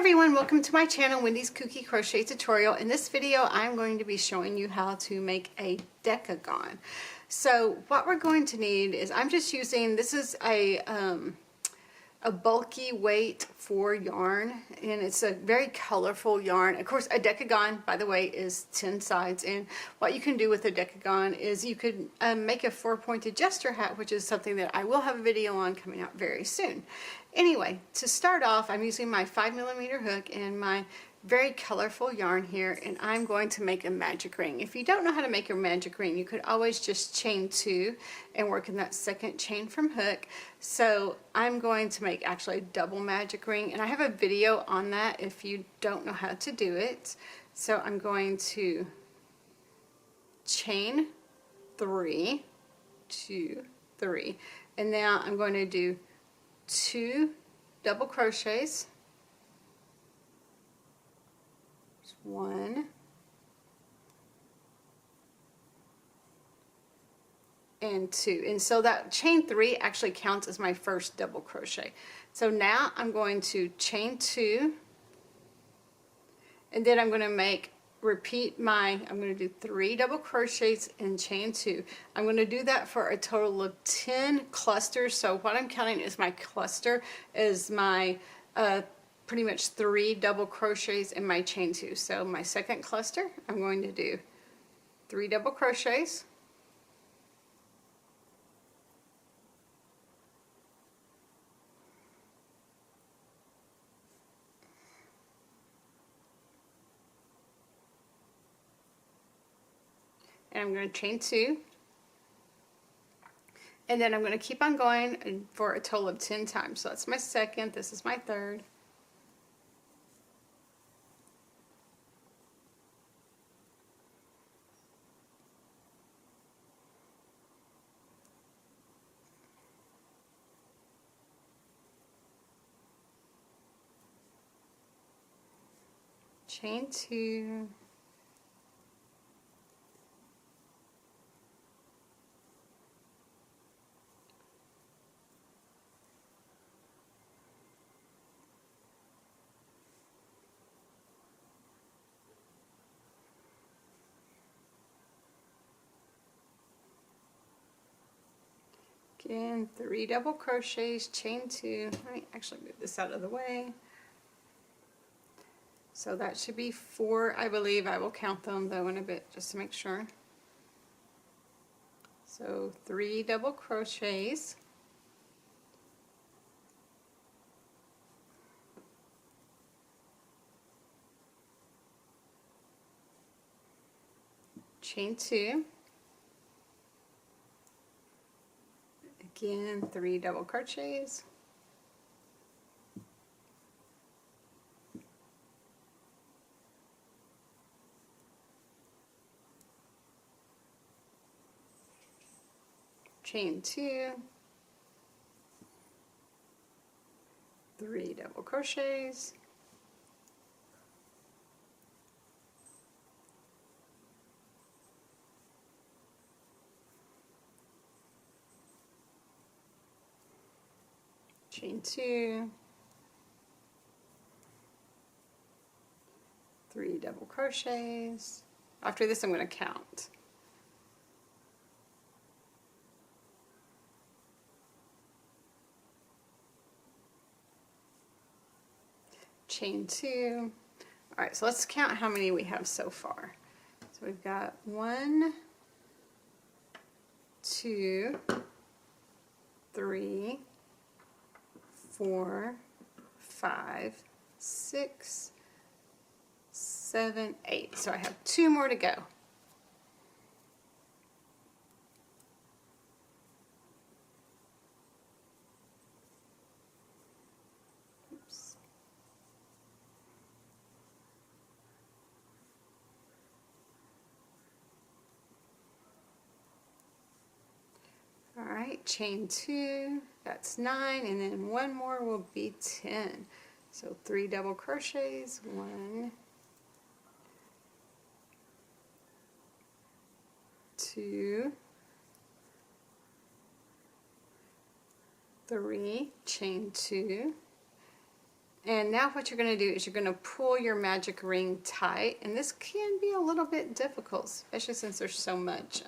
everyone, welcome to my channel, Wendy's Kooky Crochet Tutorial. In this video I'm going to be showing you how to make a Decagon. So what we're going to need is, I'm just using, this is a bulky weight for yarn, and it's a very colorful yarn. Of course, a Decagon, by the way, is 10 sides, and what you can do with a Decagon is you could make a 4-pointed jester hat, which is something that I will have a video on coming out very soon. Anyway, to start off, I'm using my 5mm hook and my very colorful yarn here, and I'm going to make a magic ring. If you don't know how to make a magic ring, you could always just chain 2 and work in that second chain from hook. So I'm going to make actually a double magic ring, and I have a video on that if you don't know how to do it. So I'm going to chain 3, 2, 3, and now I'm going to do 2 double crochets, 1 and 2, and so that chain 3 actually counts as my first double crochet. So now I'm going to chain 2, and then I'm going to I'm going to do 3 double crochets and chain 2. I'm going to do that for a total of 10 clusters. So what I'm counting is my cluster is my pretty much 3 double crochets and my chain 2. So my second cluster, I'm going to do 3 double crochets, and I'm going to chain 2, and then I'm going to keep on going for a total of 10 times. So that's my second, this is my third, chain 2, again 3 double crochets, chain 2. Let me actually move this out of the way. So that should be 4, I believe. I will count them though in a bit just to make sure. So 3 double crochets, chain 2, again 3 double crochets, chain 2, 3 double crochets, chain 2, 3 double crochets. After this I'm going to count. Chain 2. Alright, so let's count how many we have so far. So we've got 1, 2, 3, 4, 5, 6, 7, 8. So I have 2 more to go. Oops. Alright, chain 2, that's 9, and then 1 more will be 10. So 3 double crochets, 1, 2, 3, chain 2, And now what you're going to do is you're going to pull your magic ring tight, and this can be a little bit difficult, especially since there's so much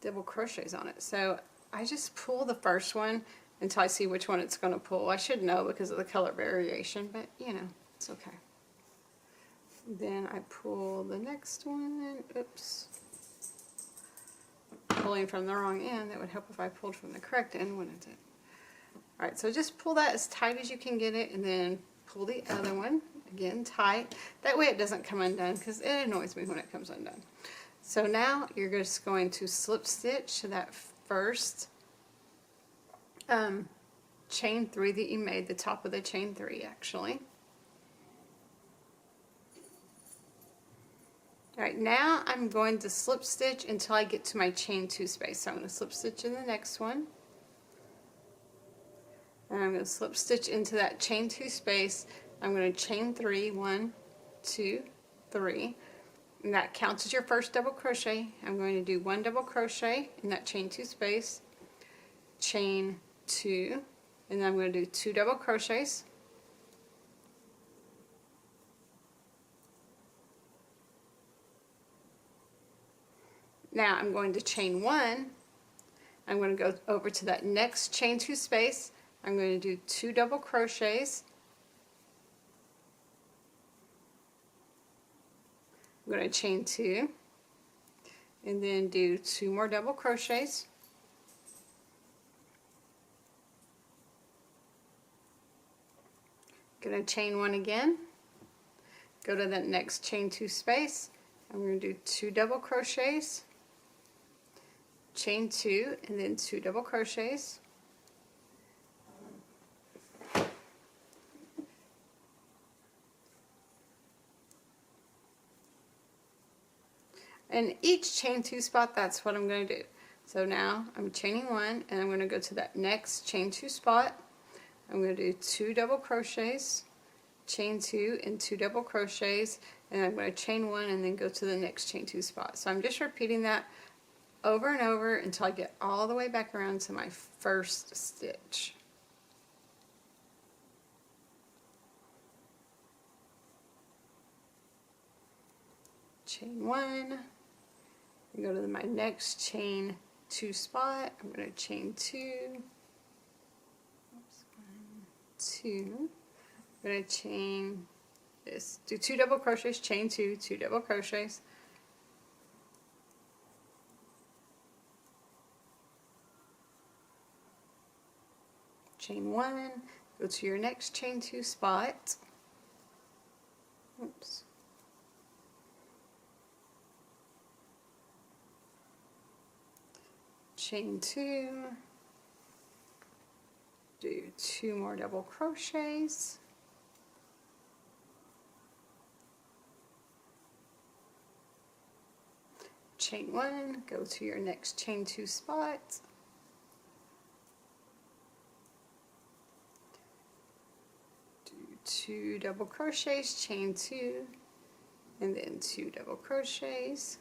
double crochets on it. So I just pull the first one until I see which one it's going to pull. I should know because of the color variation, but you know, it's okay. Then I pull the next one. Oops. Pulling from the wrong end. That would help if I pulled from the correct end, wouldn't it? Alright, so just pull that as tight as you can get it, and then pull the other one, again tight. That way it doesn't come undone, because it annoys me when it comes undone. So now you're just going to slip stitch to that first chain 3 that you made, the top of the chain 3 actually. Alright, now I'm going to slip stitch until I get to my chain 2 space. So I'm going to slip stitch in the next one. And I'm going to slip stitch into that chain 2 space. I'm going to chain 3, 1, 2, 3. And that counts as your first double crochet. I'm going to do 1 double crochet in that chain 2 space, chain 2, and then I'm going to do 2 double crochets. Now I'm going to chain 1. I'm going to go over to that next chain 2 space. I'm going to do 2 double crochets. I'm going to chain 2 and then do 2 more double crochets. Going to chain 1 again. Go to that next chain 2 space. I'm going to do 2 double crochets, chain 2, and then 2 double crochets. And each chain 2 spot, that's what I'm going to do. So now I'm chaining 1, and I'm going to go to that next chain 2 spot. I'm going to do 2 double crochets, chain 2, and 2 double crochets, and I'm going to chain 1 and then go to the next chain 2 spot. So I'm just repeating that over and over until I get all the way back around to my first stitch. Chain 1. Go to my next chain 2 spot. I'm going to chain 2. Oops, 1, 2. I'm going to chain this. Do 2 double crochets, chain 2, 2 double crochets. Chain 1. Go to your next chain 2 spot. Oops. Chain 2, do 2 more double crochets, chain 1, go to your next chain 2 spot, do 2 double crochets, chain 2, and then 2 double crochets.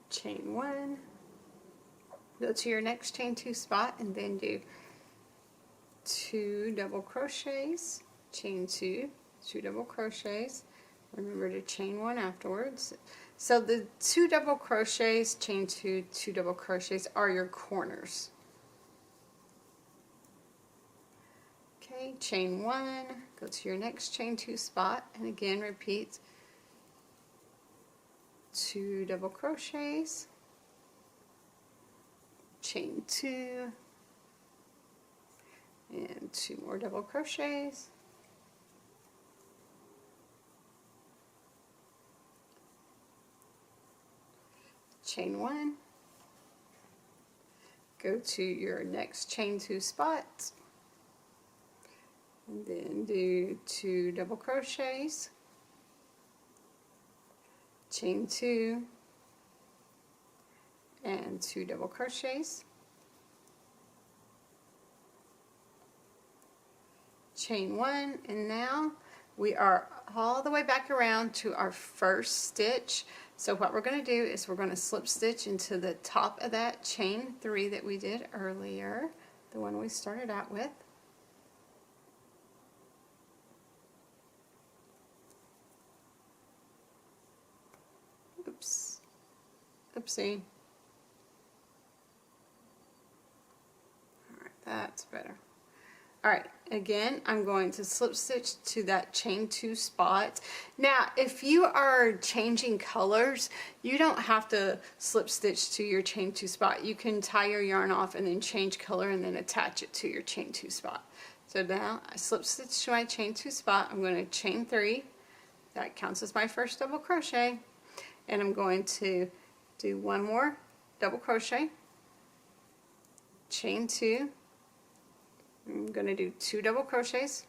Chain 1, go to your next chain 2 spot and then do 2 double crochets, chain 2, 2 double crochets. Remember to chain 1 afterwards. So the 2 double crochets, chain 2, 2 double crochets are your corners. Okay, chain 1, go to your next chain 2 spot and again repeat 2 double crochets, chain 2, and 2 more double crochets, chain 1, go to your next chain 2 spot, and then do 2 double crochets, chain 2, and 2 double crochets, chain 1, and now we are all the way back around to our first stitch. So what we're going to do is we're going to slip stitch into the top of that chain 3 that we did earlier, the one we started out with. Oops. Oopsie. Alright, that's better. Alright, again, I'm going to slip stitch to that chain 2 spot. Now, if you are changing colors, you don't have to slip stitch to your chain 2 spot. You can tie your yarn off and then change color and then attach it to your chain 2 spot. So now I slip stitch to my chain 2 spot. I'm going to chain 3. That counts as my first double crochet. And I'm going to do one more double crochet, chain 2. I'm going to do 2 double crochets,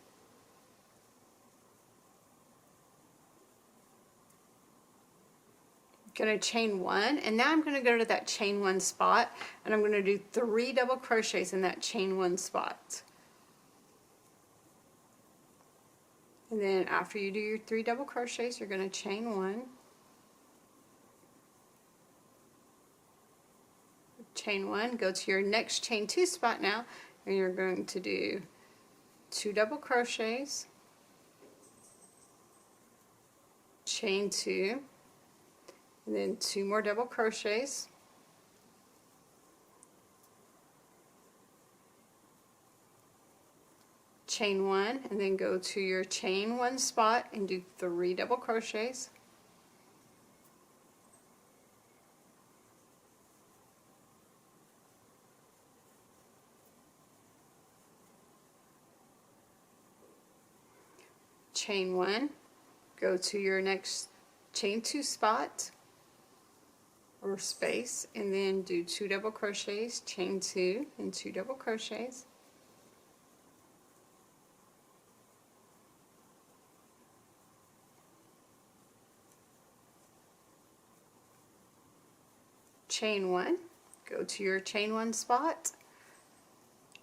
going to chain 1, and now I'm going to go to that chain 1 spot and I'm going to do 3 double crochets in that chain 1 spot. And then after you do your 3 double crochets, you're going to chain 1, chain 1, go to your next chain 2 spot now, and you're going to do 2 double crochets, chain 2, and then 2 more double crochets, chain 1, and then go to your chain 1 spot and do 3 double crochets, chain 1, go to your next chain 2 spot or space, and then do 2 double crochets, chain 2, and 2 double crochets, chain 1, go to your chain 1 spot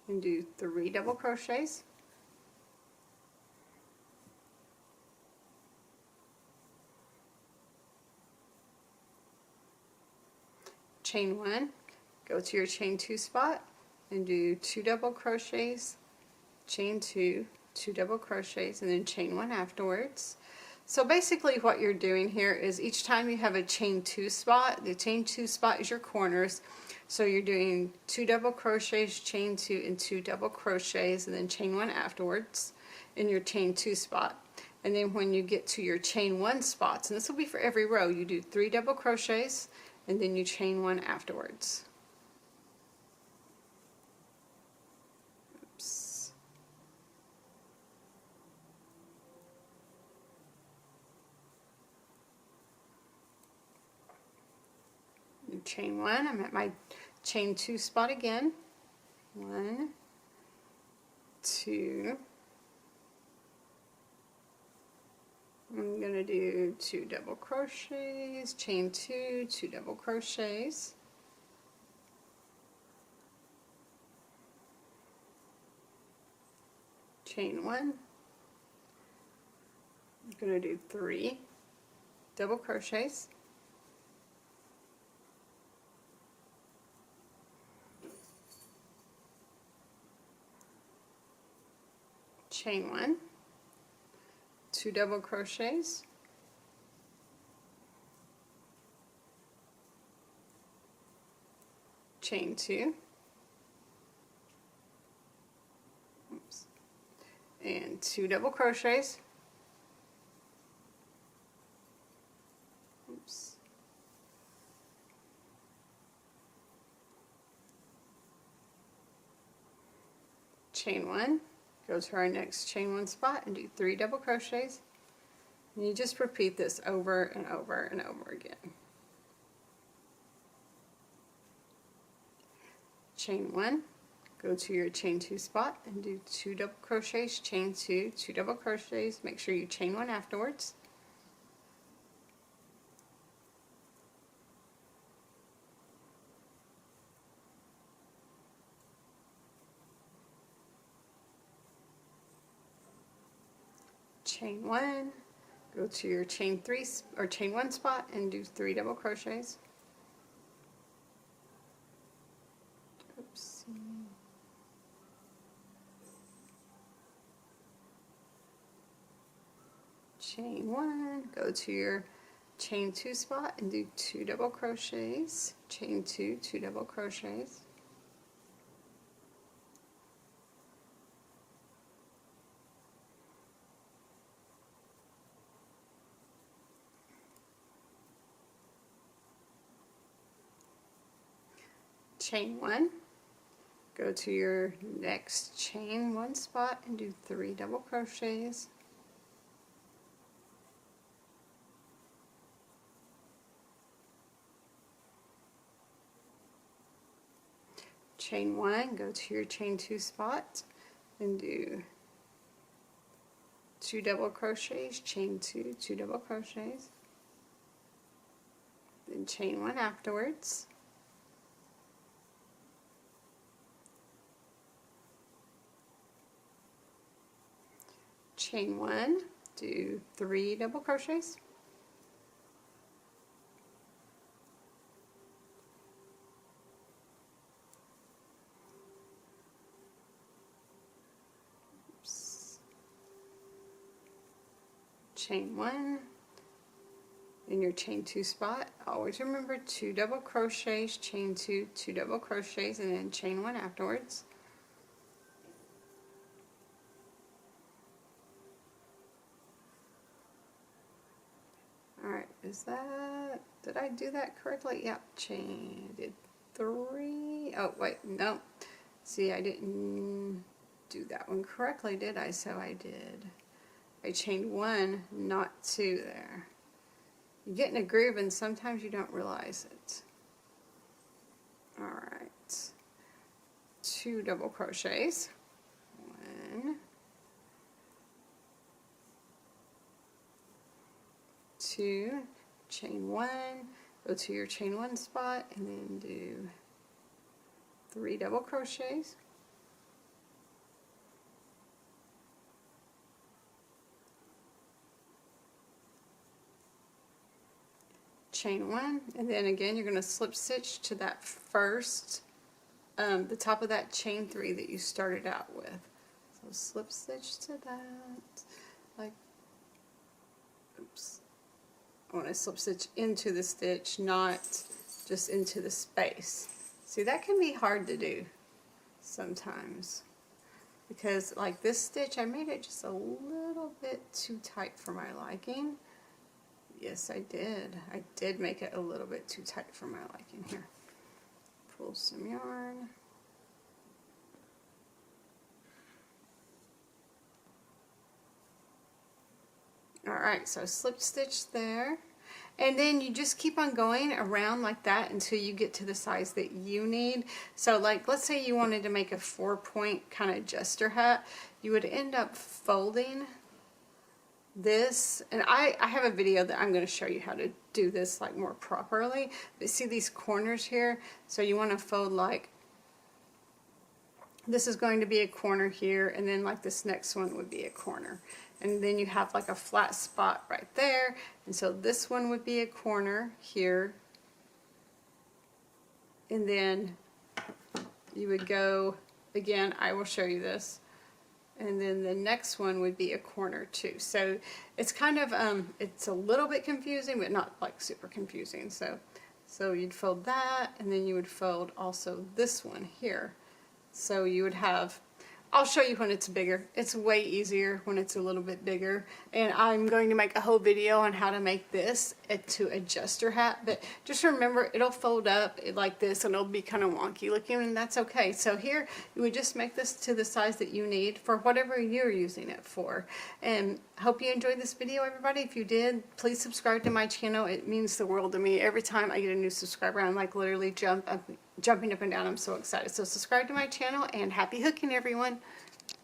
and do 3 double crochets, chain 1, go to your chain 2 spot and do 2 double crochets, chain 2, 2 double crochets, and then chain 1 afterwards. So basically what you're doing here is each time you have a chain 2 spot, the chain 2 spot is your corners. So you're doing 2 double crochets, chain 2, and 2 double crochets, and then chain 1 afterwards in your chain 2 spot. And then when you get to your chain 1 spots, and this will be for every row, you do 3 double crochets, and then you chain 1 afterwards. Oops. You chain 1, I'm at my chain 2 spot again. 1, 2. I'm going to do 2 double crochets, chain 2, 2 double crochets, chain 1. I'm going to do 3 double crochets, chain 1, 2 double crochets, chain 2, oops, and 2 double crochets, oops, chain 1, go to our next chain 1 spot and do 3 double crochets, and you just repeat this over and over and over again. Chain 1, go to your chain 2 spot and do 2 double crochets, chain 2, 2 double crochets, make sure you chain 1 afterwards. Chain 1, Go to your chain 3 or chain 1 spot and do 3 double crochets. Oops. Chain 1, go to your chain 2 spot and do 2 double crochets. Chain 2, 2 double crochets. Chain 1, go to your next chain 1 spot and do 3 double crochets. Chain 1, go to your chain 2 spot and do 2 double crochets, chain 2, 2 double crochets, then chain 1 afterwards. Chain 1, do 3 double crochets. Oops. Chain 1, in your chain 2 spot, always remember 2 double crochets, chain 2, 2 double crochets, and then chain 1 afterwards. Alright, did I do that correctly? Yep, did 3, oh wait, no. See, I didn't do that one correctly, did I? So I did. I chained 1, not 2 there. You get in a groove and sometimes you don't realize it. Alright, 2 double crochets. 1, 2, chain 1, go to your chain 1 spot and then do 3 double crochets. Chain 1, and then again you're going to slip stitch to that first, the top of that chain 3 that you started out with. So slip stitch to that, like, oops. I want to slip stitch into the stitch, not just into the space. See, that can be hard to do sometimes because like this stitch, I made it just a little bit too tight for my liking. Yes, I did. I did make it a little bit too tight for my liking here. Pull some yarn. Alright, so slip stitch there. And then you just keep on going around like that until you get to the size that you need. So like, let's say you wanted to make a 4-point kind of jester hat. You would end up folding this, and I have a video that I'm going to show you how to do this like more properly. But see these corners here? So you want to fold like, this is going to be a corner here, and then like this next one would be a corner. And then you have like a flat spot right there, and so this one would be a corner here, and then you would go, again, I will show you this, and then the next one would be a corner too. So it's kind of, it's a little bit confusing, but not like super confusing. So you'd fold that, and then you would fold also this one here. So you would have, I'll show you when it's bigger. It's way easier when it's a little bit bigger. And I'm going to make a whole video on how to make this to a jester hat. But just remember, it'll fold up like this and it'll be kind of wonky looking, and that's okay. So here, you would just make this to the size that you need for whatever you're using it for. And I hope you enjoyed this video, everybody. If you did, please subscribe to my channel. It means the world to me. Every time I get a new subscriber, I'm like literally jumping up and down. I'm so excited. So subscribe to my channel, and happy hooking, everyone.